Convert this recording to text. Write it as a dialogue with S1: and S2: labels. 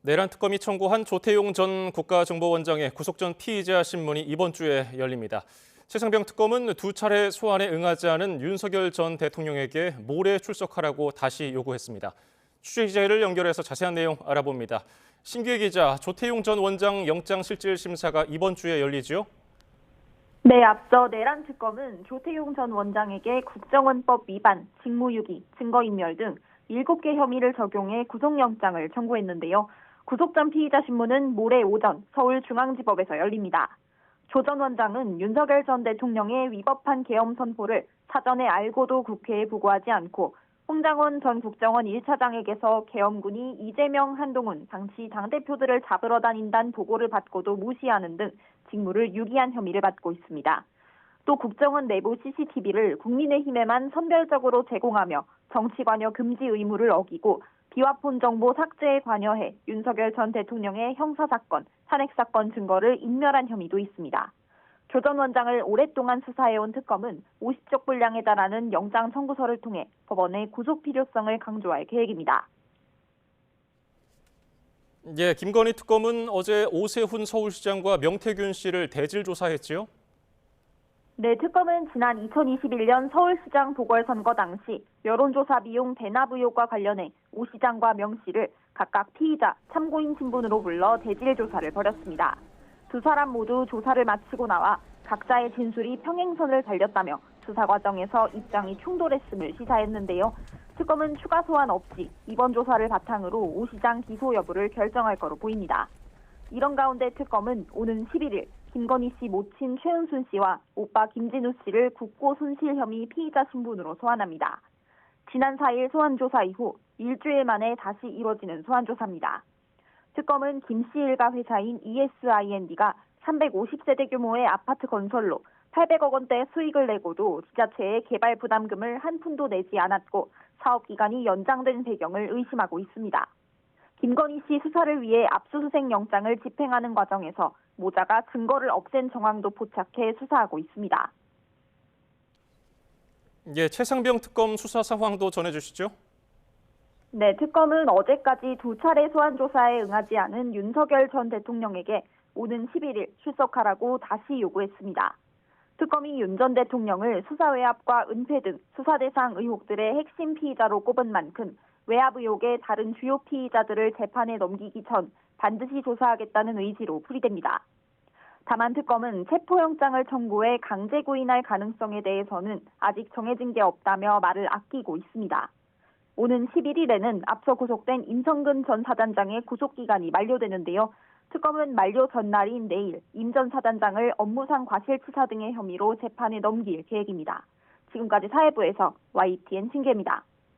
S1: 내란 특검이 청구한 조태용 전 국가정보원장의 구속 전 피의자 신문이 이번 주에 열립니다. 최상병 특검은 두 차례 소환에 응하지 않은 윤석열 전 대통령에게 모레 출석하라고 다시 요구했습니다. 취재기자를 연결해서 자세한 내용 알아봅니다. 신기혜 기자, 조태용 전 원장 영장실질심사가 이번 주에 열리죠?
S2: 네, 앞서 내란 특검은 조태용 전 원장에게 국정원법 위반, 직무유기, 증거인멸 등 7개 혐의를 적용해 구속영장을 청구했는데요. 구속 전 피의자 신문은 모레 오전 서울중앙지법에서 열립니다. 조 전 원장은 윤석열 전 대통령의 위법한 계엄 선포를 사전에 알고도 국회에 보고하지 않고 홍장원 전 국정원 1차장에게서 계엄군이 이재명, 한동훈 당시 당대표들을 잡으러 다닌다는 보고를 받고도 무시하는 등 직무를 유기한 혐의를 받고 있습니다. 또 국정원 내부 CCTV를 국민의힘에만 선별적으로 제공하며 정치관여 금지 의무를 어기고 비화폰 정보 삭제에 관여해 윤석열 전 대통령의 형사사건, 탄핵사건 증거를 인멸한 혐의도 있습니다. 조 전 원장을 오랫동안 수사해온 특검은 50쪽 분량에 달하는 영장 청구서를 통해 법원의 구속 필요성을 강조할 계획입니다.
S1: 김건희 특검은 어제 오세훈 서울시장과 명태균 씨를 대질 조사했지요?
S2: 네, 특검은 지난 2021년 서울시장 보궐선거 당시 여론조사 비용 대납 의혹과 관련해 오 시장과 명 씨를 각각 피의자, 참고인 신분으로 불러 대질 조사를 벌였습니다. 두 사람 모두 조사를 마치고 나와 각자의 진술이 평행선을 달렸다며 수사 과정에서 입장이 충돌했음을 시사했는데요. 특검은 추가 소환 없이 이번 조사를 바탕으로 오 시장 기소 여부를 결정할 거로 보입니다. 이런 가운데 특검은 오는 11일 김건희 씨 모친 최은순 씨와 오빠 김진우 씨를 국고 손실 혐의 피의자 신분으로 소환합니다. 지난 4일 소환 조사 이후 일주일 만에 다시 이뤄지는 소환 조사입니다. 특검은 김 씨 일가 회사인 ESIND가 350세대 규모의 아파트 건설로 800억 원대 수익을 내고도 지자체에 개발 부담금을 한 푼도 내지 않았고 사업 기간이 연장된 배경을 의심하고 있습니다. 김건희 씨 수사를 위해 압수수색 영장을 집행하는 과정에서 모자가 증거를 없앤 정황도 포착해 수사하고 있습니다.
S1: 최상병 특검 수사 상황도 전해주시죠.
S2: 네, 특검은 어제까지 두 차례 소환 조사에 응하지 않은 윤석열 전 대통령에게 오는 11일 출석하라고 다시 요구했습니다. 특검이 윤 전 대통령을 수사 외압과 은폐 등 수사 대상 의혹들의 핵심 피의자로 꼽은 만큼 외압 의혹의 다른 주요 피의자들을 재판에 넘기기 전 반드시 조사하겠다는 의지로 풀이됩니다. 다만 특검은 체포영장을 청구해 강제 구인할 가능성에 대해서는 아직 정해진 게 없다며 말을 아끼고 있습니다. 오는 11일에는 앞서 구속된 임성근 전 사단장의 구속기간이 만료되는데요. 특검은 만료 전날인 내일 임 전 사단장을 업무상 과실치사 등의 혐의로 재판에 넘길 계획입니다. 지금까지 사회부에서 YTN 신기혜입니다.